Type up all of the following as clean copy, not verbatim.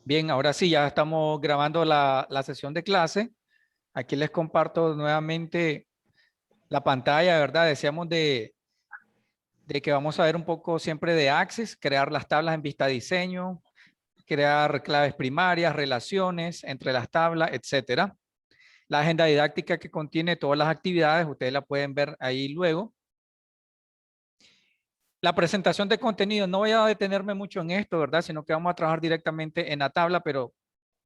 Bien, ahora sí, ya estamos grabando la sesión de clase. Aquí les comparto nuevamente la pantalla, ¿verdad? Decíamos de que vamos a ver un poco siempre de Access, crear las tablas en vista diseño, crear claves primarias, relaciones entre las tablas, etcétera. La agenda didáctica que contiene todas las actividades, ustedes la pueden ver ahí luego. La presentación de contenido, no voy a detenerme mucho en esto, ¿verdad? Sino que vamos a trabajar directamente en la tabla, pero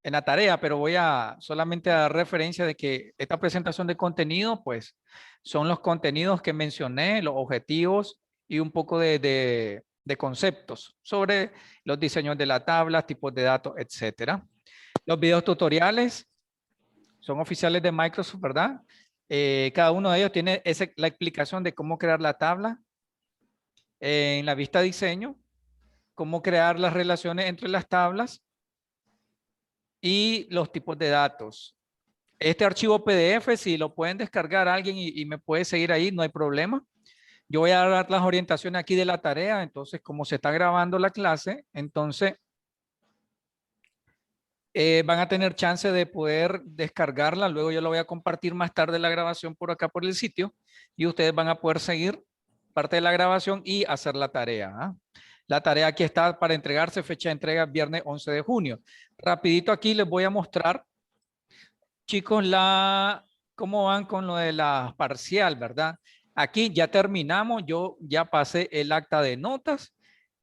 en la tarea, pero voy a solamente a dar referencia de que esta presentación de contenido, pues, son los contenidos que mencioné, los objetivos y un poco de conceptos sobre los diseños de la tabla, tipos de datos, etcétera. Los videos tutoriales son oficiales de Microsoft, ¿verdad? Cada uno de ellos tiene la explicación de cómo crear la tabla en la vista diseño, cómo crear las relaciones entre las tablas y los tipos de datos. Este archivo PDF, si lo pueden descargar alguien y me puede seguir ahí, no hay problema. Yo voy a dar las orientaciones aquí de la tarea, entonces como se está grabando la clase, entonces van a tener chance de poder descargarla. Luego yo lo voy a compartir más tarde la grabación por acá por el sitio y ustedes van a poder seguir parte de la grabación y hacer la tarea. ¿Ah? La tarea aquí está para entregarse, fecha de entrega viernes 11 de junio. Rapidito aquí les voy a mostrar, chicos, cómo van con lo de la parcial, ¿verdad? Aquí ya terminamos, yo ya pasé el acta de notas,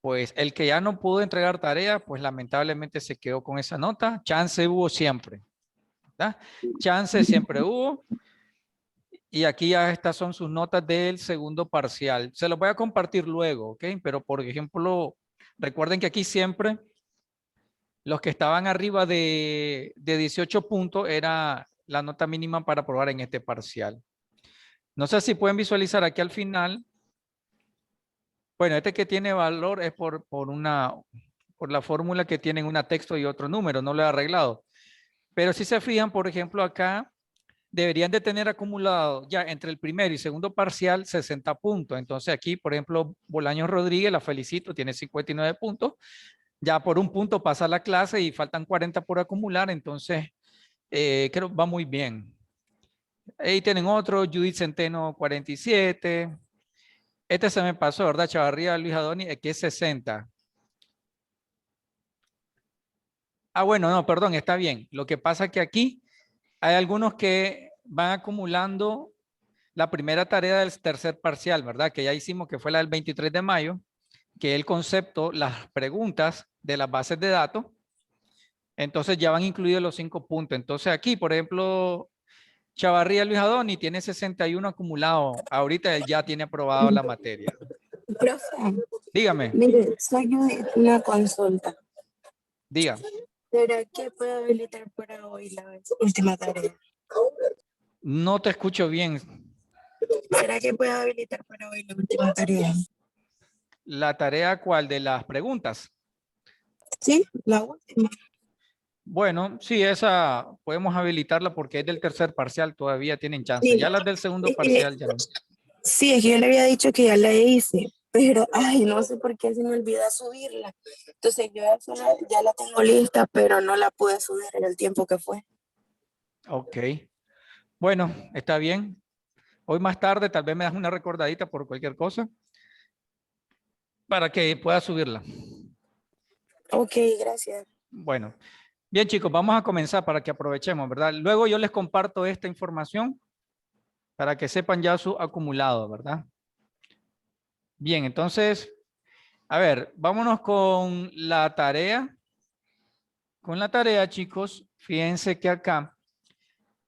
pues el que ya no pudo entregar tarea, pues lamentablemente se quedó con esa nota. Chance hubo siempre, ¿verdad? Chance siempre hubo. Y aquí ya estas son sus notas del segundo parcial. Se los voy a compartir luego, ¿ok? Pero por ejemplo, recuerden que aquí siempre los que estaban arriba de 18 puntos era la nota mínima para aprobar en este parcial. No sé si pueden visualizar aquí al final. Bueno, este que tiene valor es por la fórmula que tienen una texto y otro número, no lo he arreglado. Pero si se fijan, por ejemplo, acá deberían de tener acumulado ya entre el primer y segundo parcial 60 puntos. Entonces aquí, por ejemplo, Bolaños Rodríguez, la felicito, tiene 59 puntos. Ya por un punto pasa la clase y faltan 40 por acumular, entonces creo que va muy bien. Ahí tienen otro, Judith Centeno 47. Este se me pasó, ¿verdad? Chavarría Luis Adoni, que es 60. Ah, bueno, no, perdón, está bien. Lo que pasa es que aquí hay algunos que van acumulando la primera tarea del tercer parcial, ¿verdad? Que ya hicimos, que fue la del 23 de mayo, que es el concepto, las preguntas de las bases de datos. Entonces ya van incluidos los 5 puntos. Entonces aquí, por ejemplo, Chavarría Luis Adoni tiene 61 acumulados. Ahorita él ya tiene aprobado la materia. Profe, Dígame, mire, soy una consulta. diga. ¿Será que puedo habilitar para hoy la última tarea? No te escucho bien. ¿Será que puedo habilitar para hoy la última tarea? ¿La tarea cuál? De las preguntas. Sí, la última. Bueno, sí, esa podemos habilitarla porque es del tercer parcial, todavía tienen chance. Sí, Ya las del segundo es que, parcial ya no. sí, es que yo le había dicho que ya la hice, pero ay, no sé por qué se me olvida subirla. Entonces yo ya la tengo lista, pero no la pude subir en el tiempo que fue. Ok. Bueno, está bien. Hoy más tarde tal vez me das una recordadita por cualquier cosa para que pueda subirla. Ok, gracias. Bueno, bien chicos, vamos a comenzar para que aprovechemos, ¿verdad? Luego yo les comparto esta información para que sepan ya su acumulado, ¿verdad? Bien, entonces, a ver, vámonos con la tarea. Con la tarea, chicos, fíjense que acá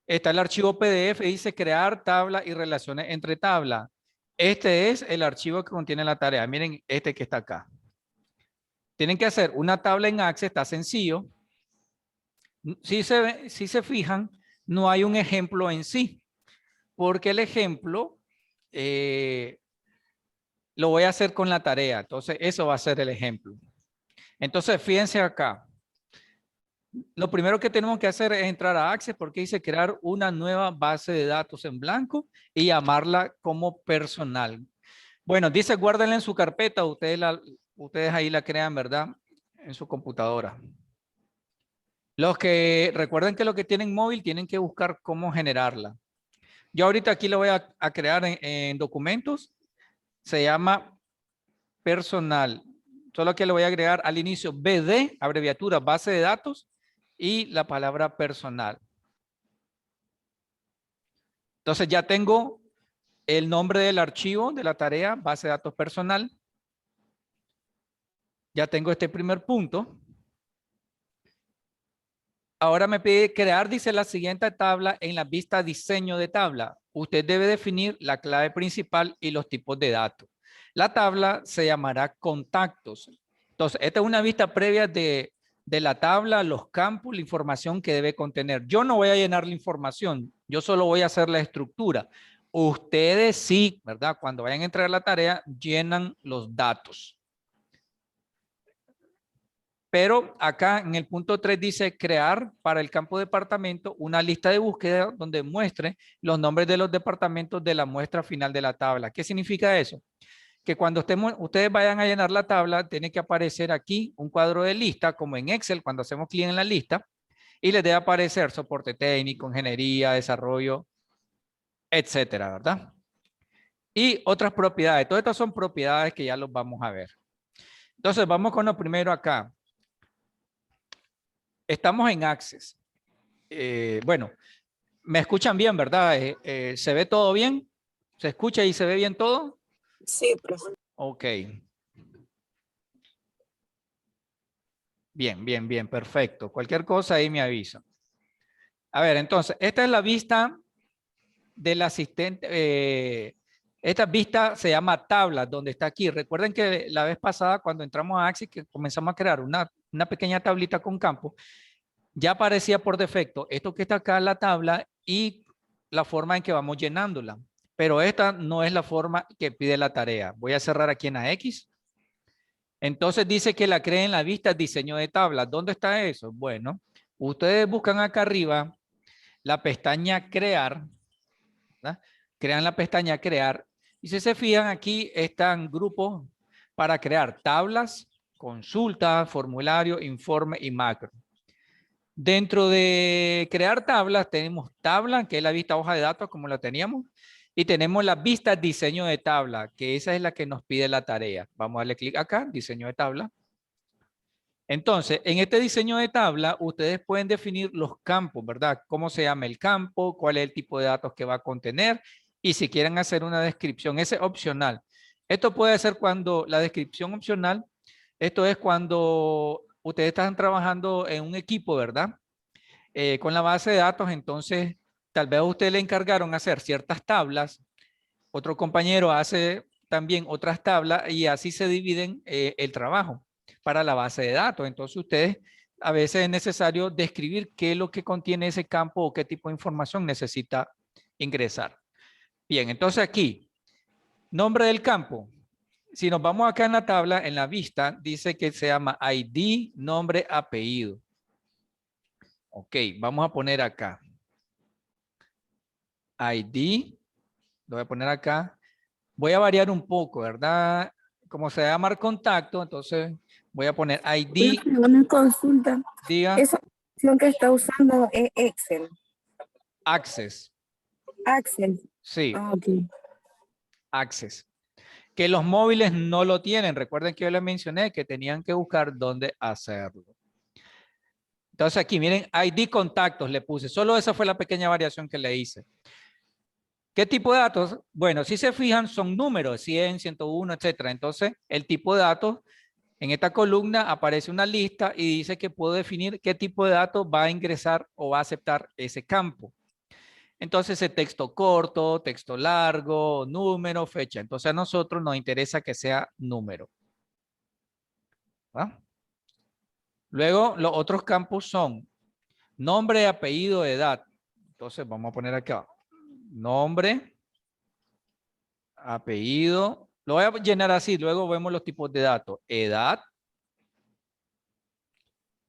está el archivo PDF, dice crear tabla y relaciones entre tablas. Este es el archivo que contiene la tarea. Miren este que está acá. Tienen que hacer una tabla en Access, está sencillo. Si se fijan, no hay un ejemplo en sí, porque el ejemplo lo voy a hacer con la tarea. Entonces, eso va a ser el ejemplo. Entonces, fíjense acá. Lo primero que tenemos que hacer es entrar a Access porque dice crear una nueva base de datos en blanco y llamarla como personal. Bueno, dice guárdenla en su carpeta, ustedes ahí la crean, ¿verdad? En su computadora. Los que recuerden que los que tienen móvil tienen que buscar cómo generarla. Yo ahorita aquí lo voy a crear en documentos. Se llama personal. Solo que le voy a agregar al inicio BD, abreviatura, base de datos, y la palabra personal. Entonces ya tengo el nombre del archivo de la tarea, base de datos personal. Ya tengo este primer punto. Ahora me pide crear, dice la siguiente tabla en la vista diseño de tabla. Usted debe definir la clave principal y los tipos de datos. La tabla se llamará contactos. Entonces, esta es una vista previa de la tabla, los campos, la información que debe contener. Yo no voy a llenar la información, yo solo voy a hacer la estructura. Ustedes sí, ¿verdad? Cuando vayan a entregar la tarea, llenan los datos. Pero acá en el punto 3 dice crear para el campo departamento una lista de búsqueda donde muestre los nombres de los departamentos de la muestra final de la tabla. ¿Qué significa eso? Que cuando ustedes vayan a llenar la tabla, tiene que aparecer aquí un cuadro de lista, como en Excel, cuando hacemos clic en la lista, y les debe aparecer soporte técnico, ingeniería, desarrollo, etcétera, ¿verdad? Y otras propiedades. Todas estas son propiedades que ya los vamos a ver. Entonces, vamos con lo primero acá. Estamos en Access. Bueno, me escuchan bien, ¿verdad? ¿Se ve todo bien? ¿Se escucha y se ve bien todo? Sí, profe. Ok. Bien, bien, bien, perfecto. Cualquier cosa ahí me avisa. A ver, entonces, esta es la vista del asistente. Esta vista se llama tabla, donde está aquí. Recuerden que la vez pasada, cuando entramos a Axis, que comenzamos a crear una pequeña tablita con campo, ya aparecía por defecto esto que está acá en la tabla y la forma en que vamos llenándola. Pero esta no es la forma que pide la tarea. Voy a cerrar aquí en la X. Entonces dice que la cree en la vista diseño de tablas. ¿Dónde está eso? Bueno, ustedes buscan acá arriba la pestaña crear, ¿verdad? Crean la pestaña crear y si se fijan aquí están grupos para crear tablas, consultas, formulario, informe y macro. Dentro de crear tablas tenemos tabla, que es la vista hoja de datos como la teníamos, y tenemos la vista diseño de tabla, que esa es la que nos pide la tarea. Vamos a darle clic acá, diseño de tabla. Entonces, en este diseño de tabla, ustedes pueden definir los campos, ¿verdad? Cómo se llama el campo, cuál es el tipo de datos que va a contener y si quieren hacer una descripción. Ese es opcional. Esto puede ser cuando la descripción opcional, esto es cuando ustedes están trabajando en un equipo, ¿verdad? Con la base de datos, entonces tal vez a usted le encargaron hacer ciertas tablas, otro compañero hace también otras tablas y así se dividen el trabajo para la base de datos. Entonces ustedes a veces es necesario describir qué es lo que contiene ese campo o qué tipo de información necesita ingresar. Bien, entonces aquí, nombre del campo. Si nos vamos acá en la tabla, en la vista, dice que se llama ID, nombre, apellido. Ok, vamos a poner acá. ID, lo voy a poner acá. Voy a variar un poco, ¿verdad? Como se llama contacto, entonces voy a poner ID, Profe, una consulta. diga Esa opción que está usando es Excel. access. Access. Sí, Ah, ok. access. Que los móviles no lo tienen. Recuerden que yo les mencioné que tenían que buscar dónde hacerlo. Entonces aquí, miren, ID contactos le puse. Solo esa fue la pequeña variación que le hice. ¿Qué tipo de datos? Bueno, si se fijan, son números, 100, 101, etcétera. Entonces, el tipo de datos, en esta columna aparece una lista y dice que puedo definir qué tipo de datos va a ingresar o va a aceptar ese campo. Entonces, el texto corto, texto largo, número, fecha. Entonces, a nosotros nos interesa que sea número. ¿Va? Luego, los otros campos son nombre, apellido, edad. Entonces, vamos a poner acá nombre, apellido. Lo voy a llenar así, luego vemos los tipos de datos. Edad,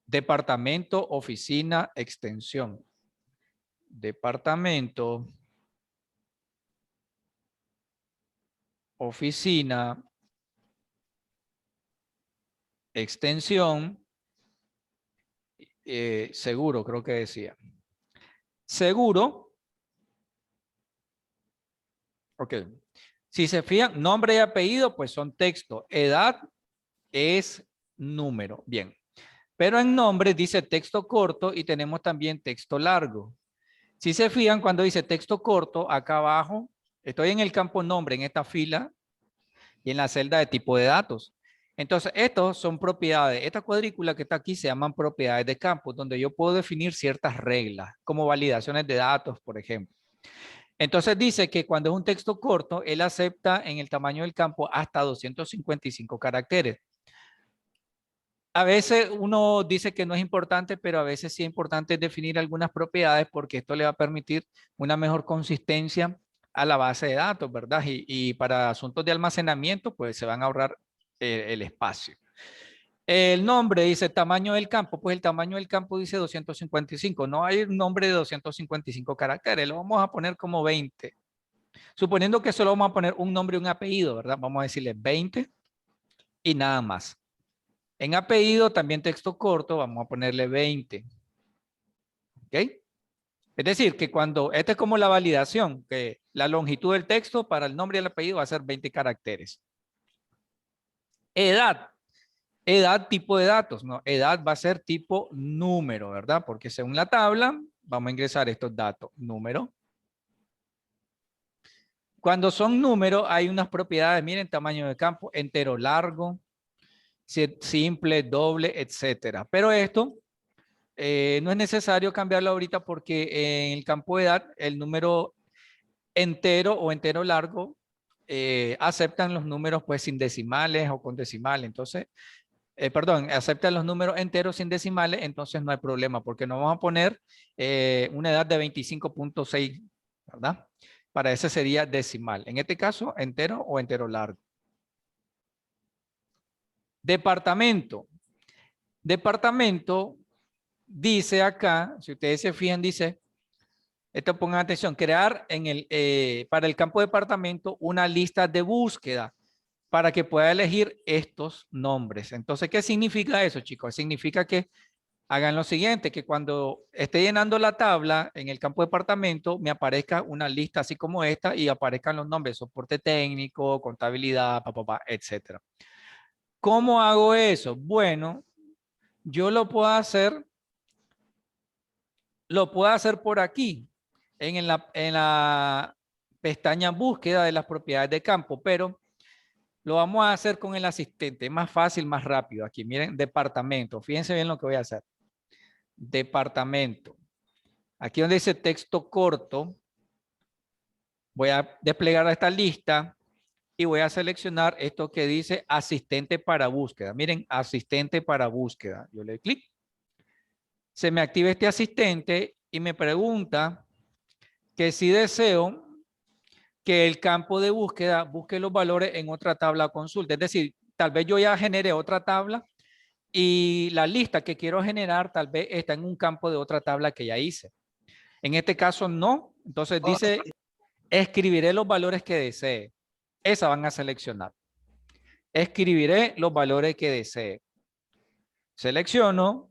departamento, oficina, extensión. Departamento, oficina, extensión seguro, creo que decía. Seguro. Ok. Si se fijan, nombre y apellido, pues son texto. Edad es número. Bien. Pero en nombre dice texto corto y tenemos también texto largo. Si se fijan, cuando dice texto corto, acá abajo, estoy en el campo nombre, en esta fila, y en la celda de tipo de datos. Entonces, estos son propiedades. Esta cuadrícula que está aquí se llaman propiedades de campo, donde yo puedo definir ciertas reglas, como validaciones de datos, por ejemplo. Entonces dice que cuando es un texto corto, él acepta en el tamaño del campo hasta 255 caracteres. A veces uno dice que no es importante, pero a veces sí es importante definir algunas propiedades porque esto le va a permitir una mejor consistencia a la base de datos, ¿verdad? Y para asuntos de almacenamiento, pues se van a ahorrar el espacio. El nombre dice tamaño del campo, pues el tamaño del campo dice 255. No hay un nombre de 255 caracteres, lo vamos a poner como 20. Suponiendo que solo vamos a poner un nombre y un apellido, ¿verdad? Vamos a decirle 20 y nada más. En apellido, también texto corto, vamos a ponerle 20. ¿Ok? Es decir, que cuando, esta es como la validación, que la longitud del texto para el nombre y el apellido va a ser 20 caracteres. Edad. Edad, tipo de datos, ¿no? Edad va a ser tipo número, ¿verdad? Porque según la tabla, vamos a ingresar estos datos. Número. Cuando son números, hay unas propiedades, miren, tamaño de campo, entero largo, simple, doble, etcétera. Pero esto no es necesario cambiarlo ahorita porque en el campo de edad, el número entero o entero largo aceptan los números pues sin decimales o con decimales. Entonces, perdón, aceptan los números enteros sin decimales, entonces no hay problema porque no vamos a poner una edad de 25.6, ¿verdad? Para ese sería decimal. En este caso, entero o entero largo. Departamento. Departamento dice acá, si ustedes se fijan, dice, esto pongan atención, crear para el campo departamento una lista de búsqueda para que pueda elegir estos nombres. Entonces, ¿qué significa eso, chicos? Significa que hagan lo siguiente, que cuando esté llenando la tabla en el campo departamento, me aparezca una lista así como esta y aparezcan los nombres, soporte técnico, contabilidad, etcétera. ¿Cómo hago eso? Bueno, yo lo puedo hacer por aquí, en la pestaña búsqueda de las propiedades de campo, pero lo vamos a hacer con el asistente, más fácil, más rápido. Aquí, miren, departamento. Fíjense bien lo que voy a hacer. Departamento. Aquí donde dice texto corto, voy a desplegar esta lista y voy a seleccionar esto que dice asistente para búsqueda. Miren, asistente para búsqueda. Yo le doy clic. Se me activa este asistente y me pregunta que si deseo que el campo de búsqueda busque los valores en otra tabla o consulta. Es decir, tal vez yo ya generé otra tabla y la lista que quiero generar tal vez está en un campo de otra tabla que ya hice. En este caso no. Entonces dice, escribiré los valores que desee. Esa van a seleccionar. Escribiré los valores que desee. Selecciono,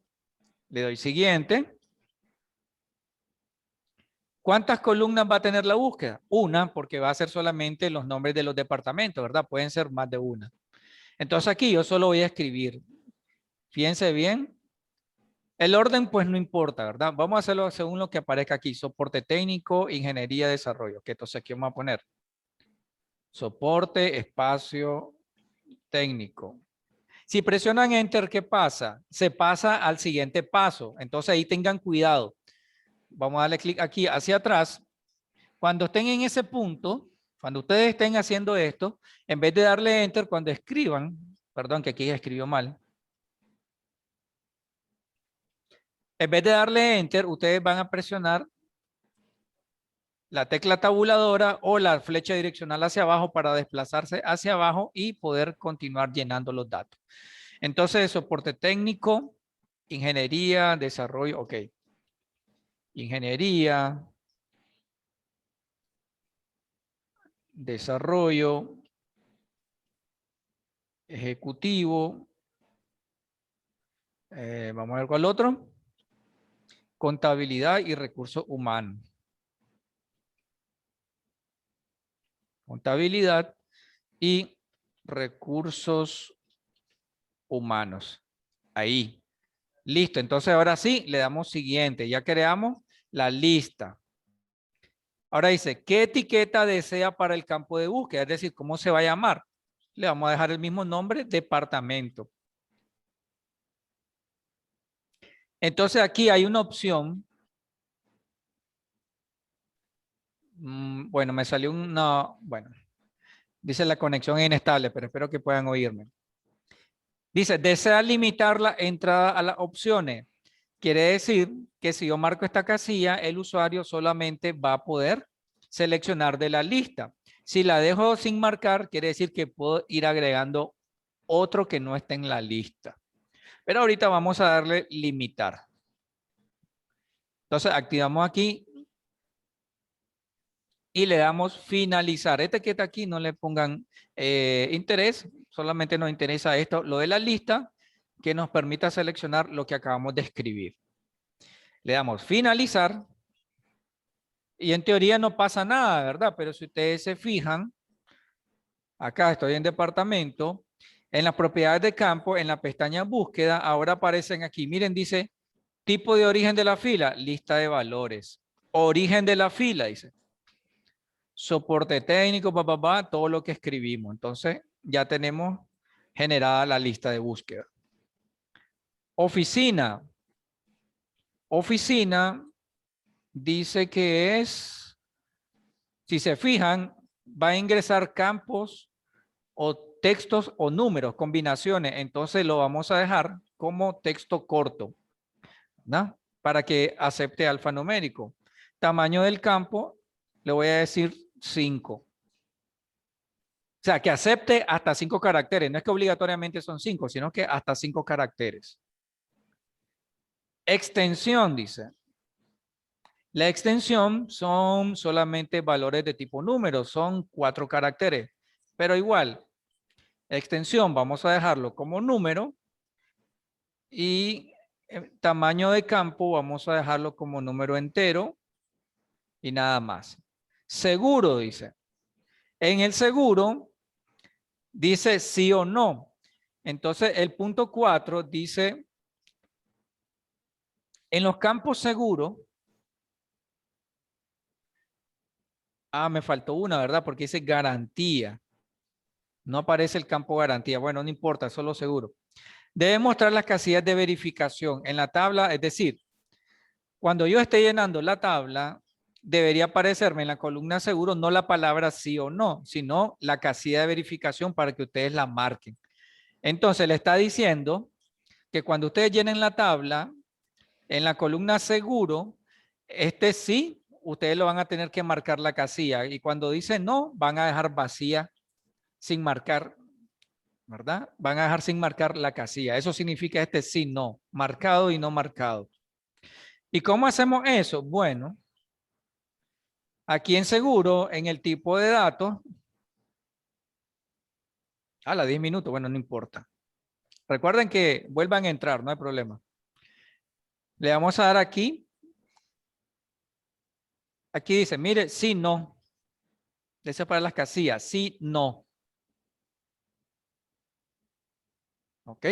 le doy siguiente. ¿Cuántas columnas va a tener la búsqueda? Una, porque va a ser solamente los nombres de los departamentos, ¿verdad? Pueden ser más de una. Entonces aquí yo solo voy a escribir. Fíjense bien. El orden pues no importa, ¿verdad? Vamos a hacerlo según lo que aparezca aquí. Soporte técnico, ingeniería, desarrollo. Que entonces aquí vamos a poner soporte, espacio, técnico. Si presionan Enter, ¿qué pasa? Se pasa al siguiente paso. Entonces ahí tengan cuidado. Vamos a darle clic aquí hacia atrás. Cuando estén en ese punto, cuando ustedes estén haciendo esto, en vez de darle Enter, cuando escriban, perdón que aquí escribió mal, en vez de darle Enter, ustedes van a presionar la tecla tabuladora o la flecha direccional hacia abajo para desplazarse hacia abajo y poder continuar llenando los datos. Entonces, soporte técnico, ingeniería, desarrollo, ok. Ingeniería, desarrollo, ejecutivo. Vamos a ver cuál otro. contabilidad y recursos humanos. Contabilidad y recursos humanos. Ahí. Listo. Entonces ahora sí, le damos siguiente. Ya creamos la lista. Ahora dice, ¿qué etiqueta desea para el campo de búsqueda? Es decir, ¿cómo se va a llamar? Le vamos a dejar el mismo nombre, departamento. Entonces aquí hay una opción. Bueno, me salió una, bueno, dice la conexión es inestable, pero espero que puedan oírme. Dice, desea limitar la entrada a las opciones. Quiere decir que si yo marco esta casilla, el usuario solamente va a poder seleccionar de la lista. Si la dejo sin marcar, quiere decir que puedo ir agregando otro que no esté en la lista. Pero ahorita vamos a darle limitar. Entonces activamos aquí y le damos finalizar. Esta etiqueta aquí no le pongan interés, solamente nos interesa esto, lo de la lista que nos permita seleccionar lo que acabamos de escribir. Le damos finalizar y en teoría no pasa nada, ¿verdad? Pero si ustedes se fijan, acá estoy en departamento, en las propiedades de campo, en la pestaña búsqueda, ahora aparecen aquí, miren, dice tipo de origen de la fila, lista de valores. Origen de la fila, dice. Soporte técnico, todo lo que escribimos. Entonces, ya tenemos generada la lista de búsqueda. Oficina. Oficina dice que es, si se fijan, va a ingresar campos o textos o números, combinaciones. Entonces, lo vamos a dejar como texto corto, ¿no? Para que acepte alfanumérico. Tamaño del campo, le voy a decir 5. O sea, que acepte hasta 5 caracteres. No es que obligatoriamente son 5, sino que hasta 5 caracteres. Extensión, dice. La extensión son solamente valores de tipo número, son 4 caracteres. Pero igual, extensión vamos a dejarlo como número y tamaño de campo vamos a dejarlo como número entero y nada más. Seguro, dice. En el seguro dice sí o no. Entonces el punto 4 dice, en los campos seguros, me faltó una, ¿verdad? Porque dice garantía. No aparece el campo garantía. Bueno, no importa, solo seguro. Debe mostrar las casillas de verificación en la tabla, es decir, cuando yo esté llenando la tabla, debería aparecerme en la columna seguro no la palabra sí o no, sino la casilla de verificación para que ustedes la marquen. Entonces le está diciendo que cuando ustedes llenen la tabla, en la columna seguro, este sí, ustedes lo van a tener que marcar la casilla y cuando dice no, van a dejar vacía sin marcar, ¿verdad? Van a dejar sin marcar la casilla. Eso significa este sí, no, marcado y no marcado. ¿Y cómo hacemos eso? Bueno, aquí en seguro, en el tipo de datos, a la 10 minutos, bueno, no importa. Recuerden que vuelvan a entrar, no hay problema. Le vamos a dar aquí. Aquí dice, mire, sí, no. Ese es para las casillas, sí, no. ¿Ok?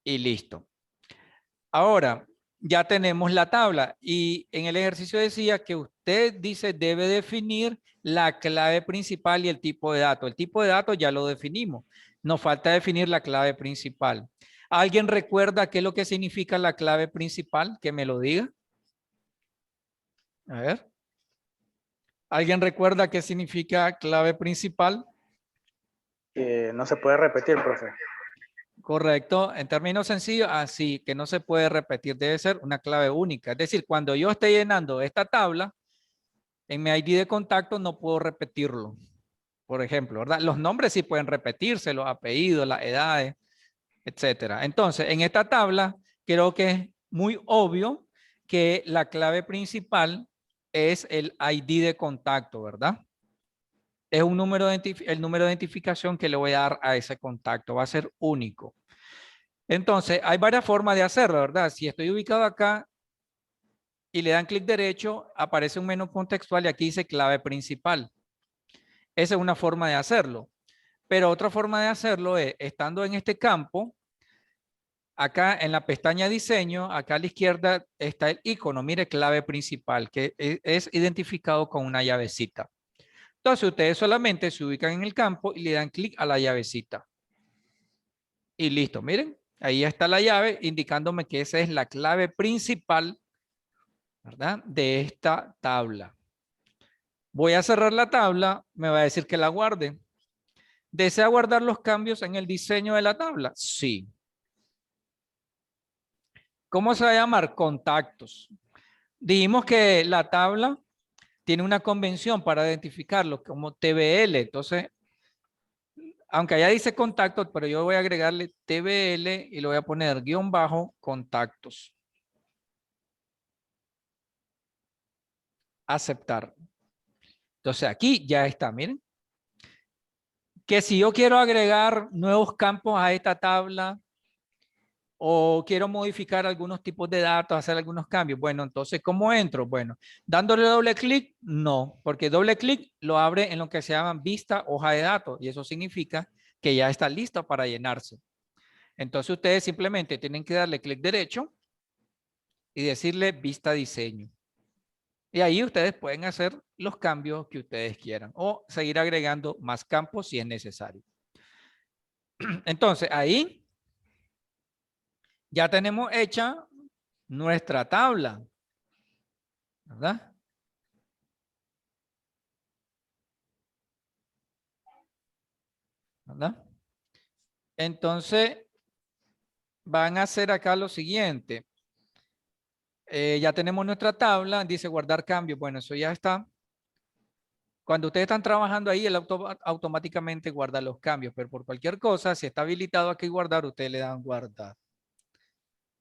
Y listo. Ahora, ya tenemos la tabla y en el ejercicio decía que usted dice debe definir la clave principal y el tipo de datos. El tipo de datos ya lo definimos. Nos falta definir la clave principal. ¿Alguien recuerda qué es lo que significa la clave principal? Que me lo diga. A ver. ¿Alguien recuerda qué significa clave principal? No se puede repetir, profe. Correcto. En términos sencillos, así que no se puede repetir. Debe ser una clave única. Es decir, cuando yo esté llenando esta tabla, en mi ID de contacto no puedo repetirlo. Por ejemplo, ¿verdad? Los nombres sí pueden repetirse, los apellidos, las edades, etcétera. Entonces, en esta tabla, creo que es muy obvio que la clave principal es el ID de contacto, ¿verdad? Es un número el número de identificación que le voy a dar a ese contacto. Va a ser único. Entonces, hay varias formas de hacerlo, ¿verdad? Si estoy ubicado acá, y le dan clic derecho, aparece un menú contextual y aquí dice clave principal. Esa es una forma de hacerlo. Pero otra forma de hacerlo es, estando en este campo, acá en la pestaña diseño, acá a la izquierda está el icono, mire, clave principal, que es identificado con una llavecita. Entonces ustedes solamente se ubican en el campo y le dan clic a la llavecita. Y listo, miren, ahí está la llave indicándome que esa es la clave principal, ¿verdad? De esta tabla. Voy a cerrar la tabla, me va a decir que la guarde. ¿Desea guardar los cambios en el diseño de la tabla? Sí. ¿Cómo se va a llamar? Contactos. Dijimos que la tabla tiene una convención para identificarlo como TBL. Entonces, aunque allá dice contactos, pero yo voy a agregarle TBL y lo voy a poner guión bajo contactos. Aceptar. Entonces aquí ya está, miren. Que si yo quiero agregar nuevos campos a esta tabla o quiero modificar algunos tipos de datos, hacer algunos cambios, bueno, entonces, ¿cómo entro? Bueno, dándole doble clic, no, porque doble clic lo abre en lo que se llama vista hoja de datos y eso significa que ya está listo para llenarse. Entonces ustedes simplemente tienen que darle clic derecho y decirle vista diseño. Y ahí ustedes pueden hacer los cambios que ustedes quieran o seguir agregando más campos si es necesario. Entonces ahí ya tenemos hecha nuestra tabla, ¿verdad? ¿Verdad? Entonces van a hacer acá lo siguiente. Ya tenemos nuestra tabla, dice guardar cambios. Bueno, eso ya está. Cuando ustedes están trabajando ahí, él automáticamente guarda los cambios, pero por cualquier cosa, si está habilitado aquí guardar, ustedes le dan guardar.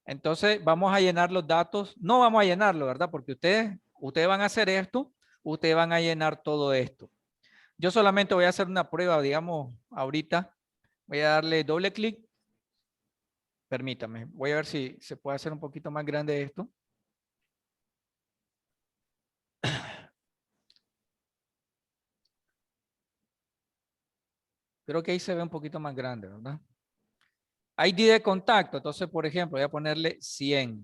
Entonces, vamos a llenar los datos. No vamos a llenarlo, ¿verdad? Porque ustedes van a hacer esto, ustedes van a llenar todo esto. Yo solamente voy a hacer una prueba, digamos, ahorita. Voy a darle doble clic. Permítame, voy a ver si se puede hacer un poquito más grande esto. Creo que ahí se ve un poquito más grande, ¿verdad? ID de contacto. Entonces, por ejemplo, voy a ponerle 100.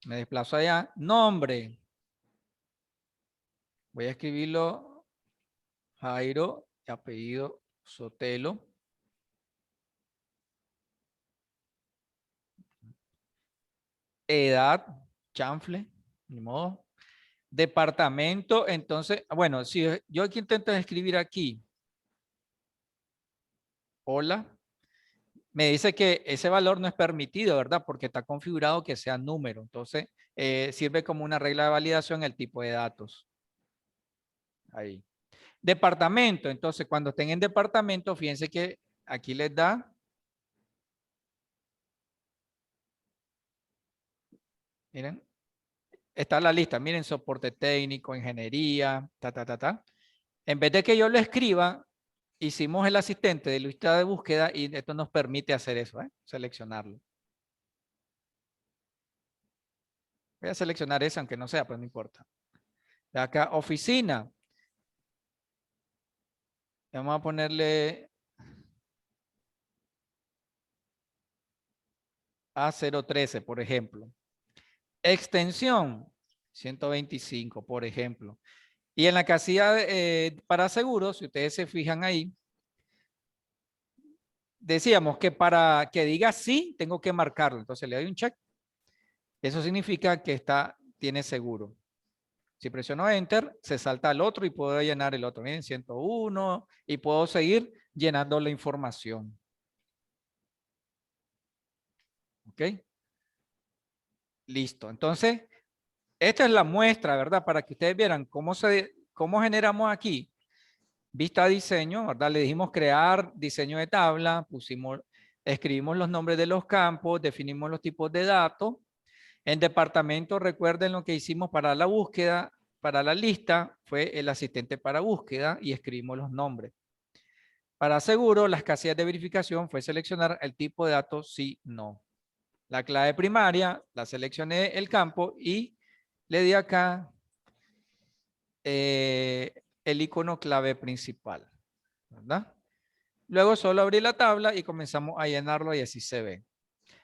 Me desplazo allá. Nombre. Voy a escribirlo Jairo, apellido Sotelo. Edad, chanfle, ni modo. Departamento, entonces, bueno, si yo aquí intento escribir aquí, hola, me dice que ese valor no es permitido, ¿verdad? Porque está configurado que sea número. Entonces, sirve como una regla de validación el tipo de datos. Ahí. Departamento, entonces, cuando estén en departamento, fíjense que aquí les da. Miren, está la lista. Miren, soporte técnico, ingeniería, ta. En vez de que yo lo escriba, hicimos el asistente de lista de búsqueda y esto nos permite hacer eso, seleccionarlo. Voy a seleccionar ese, aunque no sea, pues no importa. De acá, oficina. Vamos a ponerle A013, por ejemplo. Extensión, 125, por ejemplo. Y en la casilla para seguros, si ustedes se fijan ahí, decíamos que para que diga sí, tengo que marcarlo. Entonces le doy un check. Eso significa que tiene seguro. Si presiono Enter, se salta al otro y puedo llenar el otro. Miren, 101 y puedo seguir llenando la información. ¿Ok? Listo. Entonces, esta es la muestra, ¿verdad? Para que ustedes vieran cómo generamos aquí. Vista diseño, ¿verdad? Le dijimos crear diseño de tabla, escribimos los nombres de los campos, definimos los tipos de datos. En departamento, recuerden lo que hicimos para la búsqueda, para la lista, fue el asistente para búsqueda y escribimos los nombres. Para seguro, las casillas de verificación fue seleccionar el tipo de datos sí, no. la clave primaria, la seleccioné el campo y le di acá el icono clave principal, ¿verdad? Luego solo abrí la tabla y comenzamos a llenarlo y así se ve.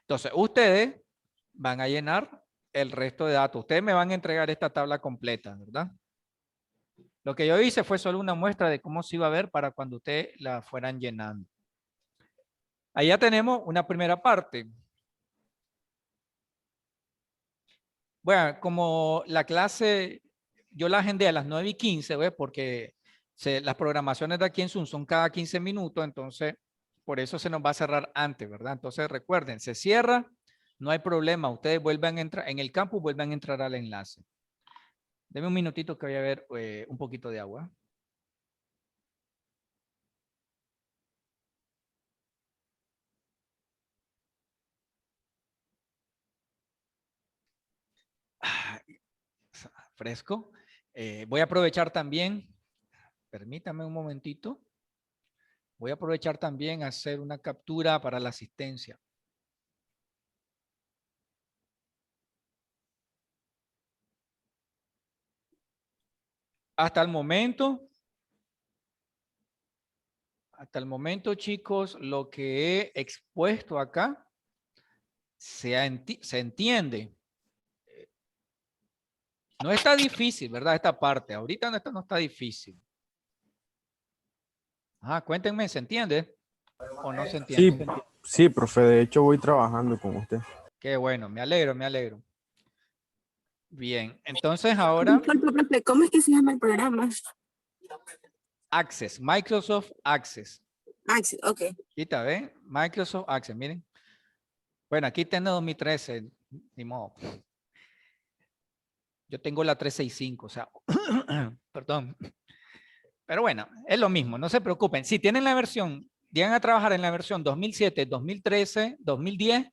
Entonces, ustedes van a llenar el resto de datos. Ustedes me van a entregar esta tabla completa, ¿verdad? Lo que yo hice fue solo una muestra de cómo se iba a ver para cuando ustedes la fueran llenando. Ahí ya tenemos una primera parte. Bueno, como la clase, yo la agendé a las 9:15, ¿ves? Porque las programaciones de aquí en Zoom son cada 15 minutos, entonces por eso se nos va a cerrar antes, ¿verdad? Entonces recuerden, se cierra, no hay problema, ustedes vuelvan a entrar, en el campus vuelvan a entrar al enlace. Deme un minutito que voy a ver un poquito de agua. Fresco. Voy a aprovechar también, permítame un momentito. Voy a aprovechar también a hacer una captura para la asistencia. Hasta el momento, chicos, lo que he expuesto acá se entiende. No está difícil, ¿verdad? Esta parte. Ahorita no está difícil. Cuéntenme, ¿se entiende o no se entiende? Sí, sí, profe, de hecho voy trabajando con usted. Qué bueno, me alegro, me alegro. Bien, entonces ahora Disculpe, profe, ¿cómo es que se llama el programa? Access, Microsoft Access. Access, ok. Aquí está, ¿ven? Microsoft Access, miren. Bueno, aquí tengo 2013, ni modo. Yo tengo la 365, o sea, perdón. Pero bueno, es lo mismo, no se preocupen. Si tienen la versión, llegan a trabajar en la versión 2007, 2013, 2010,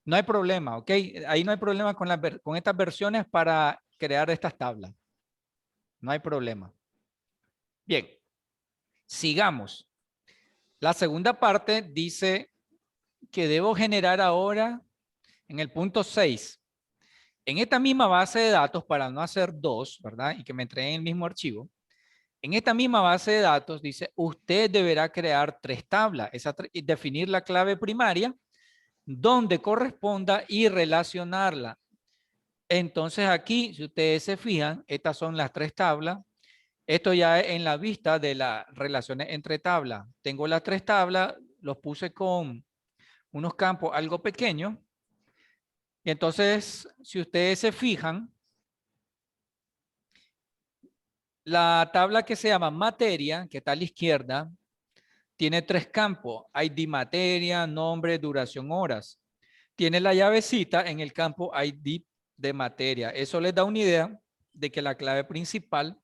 no hay problema, ¿ok? Ahí no hay problema con estas versiones para crear estas tablas. No hay problema. Bien, sigamos. La segunda parte dice que debo generar ahora en el punto 6. En esta misma base de datos, para no hacer dos, ¿verdad? Y que me entreguen el mismo archivo. En esta misma base de datos dice, usted deberá crear 3 tablas, y definir la clave primaria, donde corresponda y relacionarla. Entonces aquí, si ustedes se fijan, estas son las 3 tablas. Esto ya es en la vista de las relaciones entre tablas. Tengo las 3 tablas, los puse con unos campos algo pequeños. Y entonces, si ustedes se fijan, la tabla que se llama materia, que está a la izquierda, tiene 3 campos. ID materia, nombre, duración, horas. Tiene la llavecita en el campo ID de materia. Eso les da una idea de que la clave principal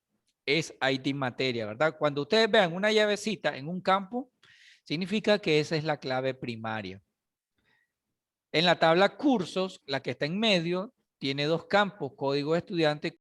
es ID materia, ¿verdad? Cuando ustedes vean una llavecita en un campo, significa que esa es la clave primaria. En la tabla cursos, la que está en medio, tiene 2 campos, código de estudiante